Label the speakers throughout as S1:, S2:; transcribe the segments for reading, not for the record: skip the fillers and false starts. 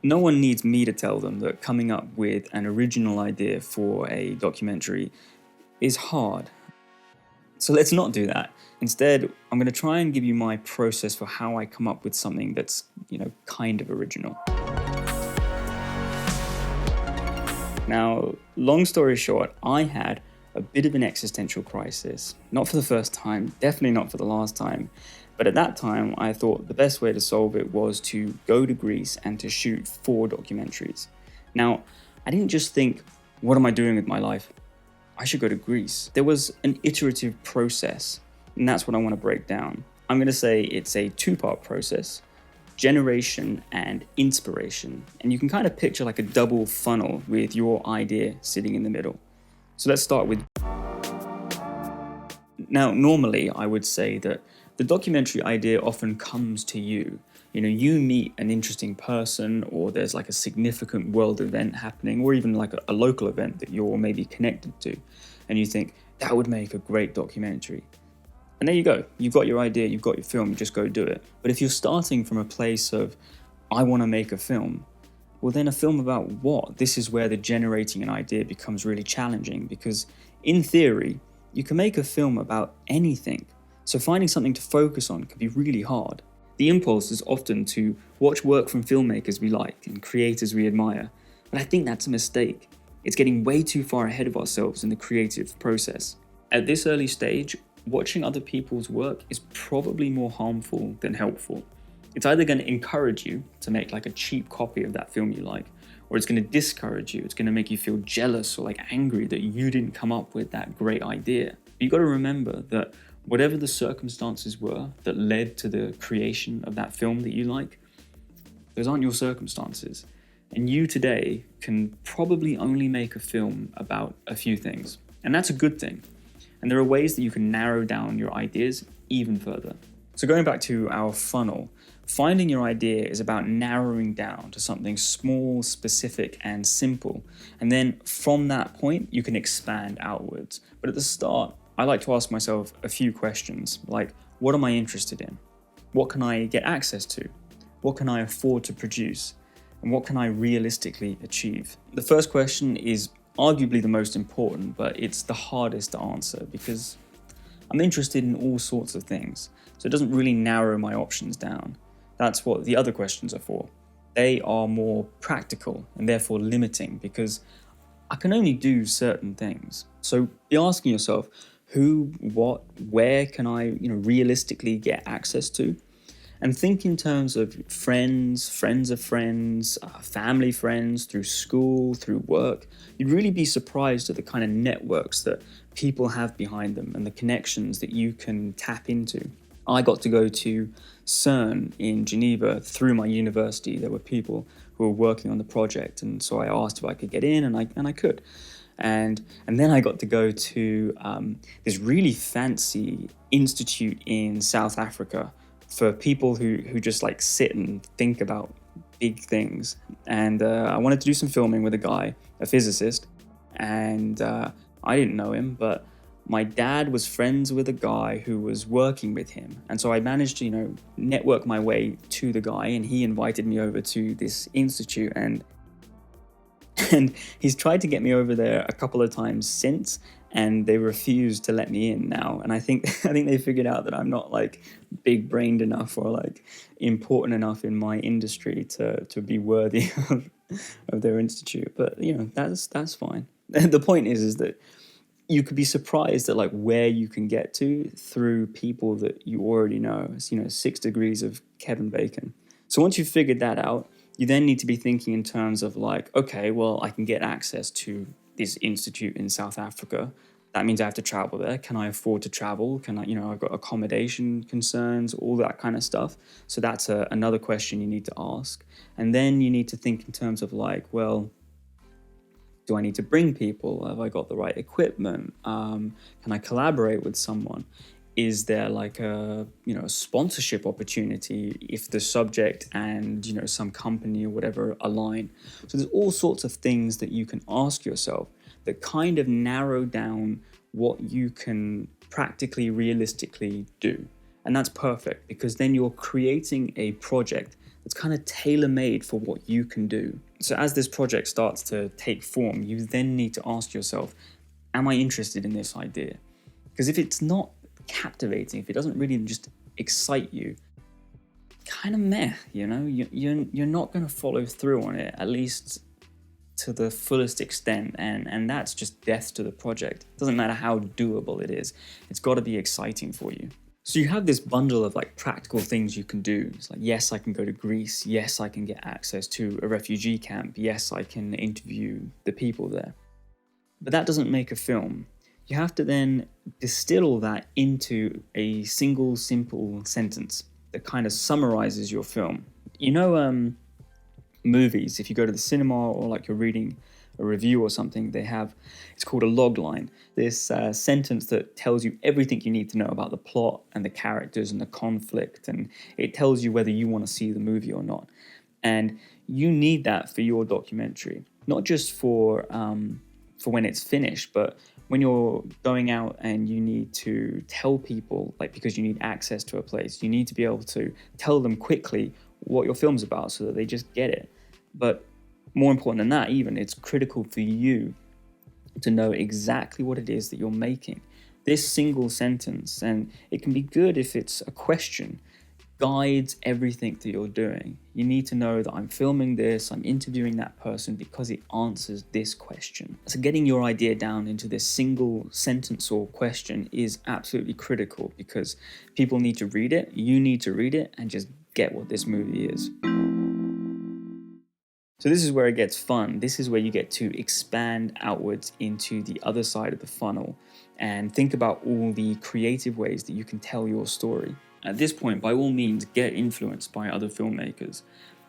S1: No one needs me to tell them that coming up with an original idea for a documentary is hard. So let's not do that. Instead, I'm going to try and give you my process for how I come up with something that's, kind of original. Now, long story short, I had a bit of an existential crisis. Not for the first time, definitely not for the last time. But at that time, I thought the best way to solve it was to go to Greece and to shoot 4 documentaries. Now, I didn't just think, what am I doing with my life? I should go to Greece. There was an iterative process, and that's what I want to break down. I'm going to say it's a 2-part process: generation and inspiration. And you can kind of picture like a double funnel with your idea sitting in the middle. So let's start with... Now, normally I would say that the documentary idea often comes to you. You meet an interesting person, or there's like a significant world event happening, or even like a local event that you're maybe connected to, and you think, that would make a great documentary. And there you go. You've got your idea, you've got your film, you just go do it. But if you're starting from a place of, I want to make a film, well then a film about what? This is where the generating an idea becomes really challenging, because in theory, you can make a film about anything. So finding something to focus on can be really hard. The impulse is often to watch work from filmmakers we like and creators we admire, but I think that's a mistake. It's getting way too far ahead of ourselves in the creative process. At this early stage, watching other people's work is probably more harmful than helpful. It's either going to encourage you to make like a cheap copy of that film you like, or it's going to discourage you. It's going to make you feel jealous or like angry that you didn't come up with that great idea. But you've got to remember that whatever the circumstances were that led to the creation of that film that you like, those aren't your circumstances. And you today can probably only make a film about a few things. And that's a good thing. And there are ways that you can narrow down your ideas even further. So going back to our funnel, finding your idea is about narrowing down to something small, specific, and simple. And then from that point, you can expand outwards. But at the start, I like to ask myself a few questions, like, what am I interested in? What can I get access to? What can I afford to produce? And what can I realistically achieve? The first question is arguably the most important, but it's the hardest to answer because I'm interested in all sorts of things. So it doesn't really narrow my options down. That's what the other questions are for. They are more practical and therefore limiting because I can only do certain things. So be asking yourself, who, what, where can I, realistically get access to? And think in terms of friends, friends of friends, family friends, through school, through work. You'd really be surprised at the kind of networks that people have behind them and the connections that you can tap into. I got to go to CERN in Geneva through my university. There were people who were working on the project, and so I asked if I could get in, and I could. And then I got to go to this really fancy institute in South Africa for people who just like sit and think about big things. And I wanted to do some filming with a guy, a physicist, and I didn't know him, but my dad was friends with a guy who was working with him. And so I managed to, network my way to the guy, and he invited me over to this institute, and he's tried to get me over there a couple of times since, and they refused to let me in now. And I think they figured out that I'm not like big-brained enough or like important enough in my industry to be worthy of their institute. But that's fine. The point is that you could be surprised at like where you can get to through people that you already know. It's 6 degrees of Kevin Bacon. So once you've figured that out, you then need to be thinking in terms of like, okay, well, I can get access to this institute in South Africa. That means I have to travel there. Can I afford to travel? Can I, I've got accommodation concerns, all that kind of stuff. So that's another question you need to ask. And then you need to think in terms of like, well, do I need to bring people? Have I got the right equipment? Can I collaborate with someone? Is there like a sponsorship opportunity if the subject and some company or whatever align? So there's all sorts of things that you can ask yourself that kind of narrow down what you can practically, realistically do. And that's perfect because then you're creating a project that's kind of tailor-made for what you can do. So as this project starts to take form, you then need to ask yourself, am I interested in this idea? Because if it's not captivating, if it doesn't really just excite you, kind of meh, you know, you're not going to follow through on it, at least to the fullest extent, and that's just death to the project. It doesn't matter how doable it is, it's got to be exciting for you. So you have this bundle of like practical things you can do. It's like, yes, I can go to Greece, yes, I can get access to a refugee camp, yes, I can interview the people there. But that doesn't make a film. You have to then distill all that into a single simple sentence that kind of summarizes your film. You know, movies, if you go to the cinema or like you're reading a review or something, they have, it's called a log line, this sentence that tells you everything you need to know about the plot and the characters and the conflict, and it tells you whether you want to see the movie or not. And you need that for your documentary, not just for when it's finished, but when you're going out and you need to tell people, like because you need access to a place, you need to be able to tell them quickly what your film's about so that they just get it. But more important than that, even, it's critical for you to know exactly what it is that you're making. This single sentence, and it can be good if it's a question, guides everything that you're doing. You need to know that I'm filming this, I'm interviewing that person because it answers this question. So getting your idea down into this single sentence or question is absolutely critical, because people need to read it, you need to read it, and just get what this movie is. So this is where it gets fun. This is where you get to expand outwards into the other side of the funnel and think about all the creative ways that you can tell your story. At this point, by all means, get influenced by other filmmakers.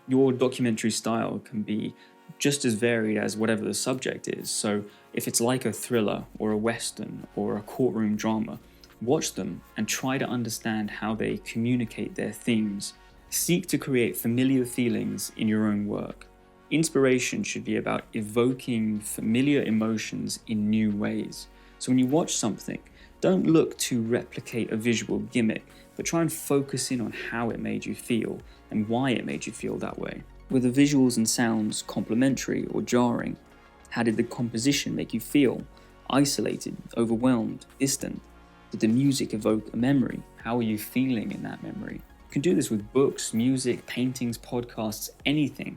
S1: Your documentary style can be just as varied as whatever the subject is. So if it's like a thriller or a western or a courtroom drama, watch them and try to understand how they communicate their themes. Seek to create familiar feelings in your own work. Inspiration should be about evoking familiar emotions in new ways. So when you watch something, don't look to replicate a visual gimmick, but try and focus in on how it made you feel and why it made you feel that way. Were the visuals and sounds complementary or jarring? How did the composition make you feel? Isolated, overwhelmed, distant? Did the music evoke a memory? How are you feeling in that memory? You can do this with books, music, paintings, podcasts, anything.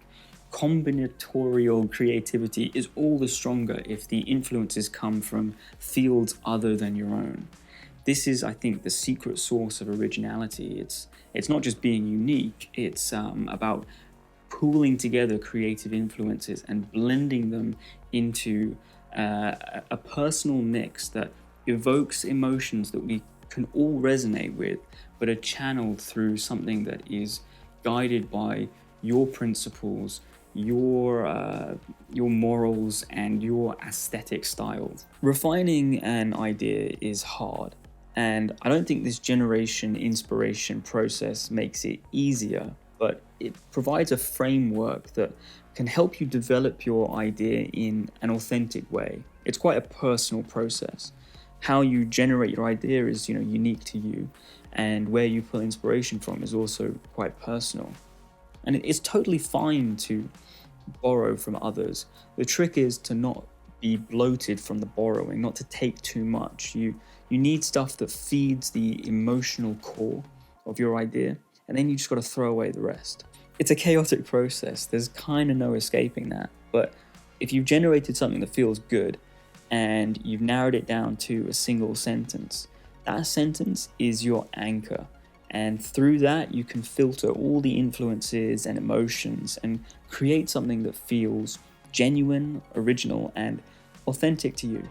S1: Combinatorial creativity is all the stronger if the influences come from fields other than your own. This is, I think, the secret source of originality. It's not just being unique, it's about pooling together creative influences and blending them into a personal mix that evokes emotions that we can all resonate with, but are channeled through something that is guided by your principles, your morals, and your aesthetic styles. Refining an idea is hard, and I don't think this generation inspiration process makes it easier, but it provides a framework that can help you develop your idea in an authentic way. It's quite a personal process. How you generate your idea is, unique to you, and where you pull inspiration from is also quite personal. And it's totally fine to borrow from others. The trick is to not be bloated from the borrowing, not to take too much. You need stuff that feeds the emotional core of your idea, and then you just got to throw away the rest. It's a chaotic process. There's kind of no escaping that. But if you've generated something that feels good and you've narrowed it down to a single sentence, that sentence is your anchor. And through that, you can filter all the influences and emotions and create something that feels genuine, original, and authentic to you.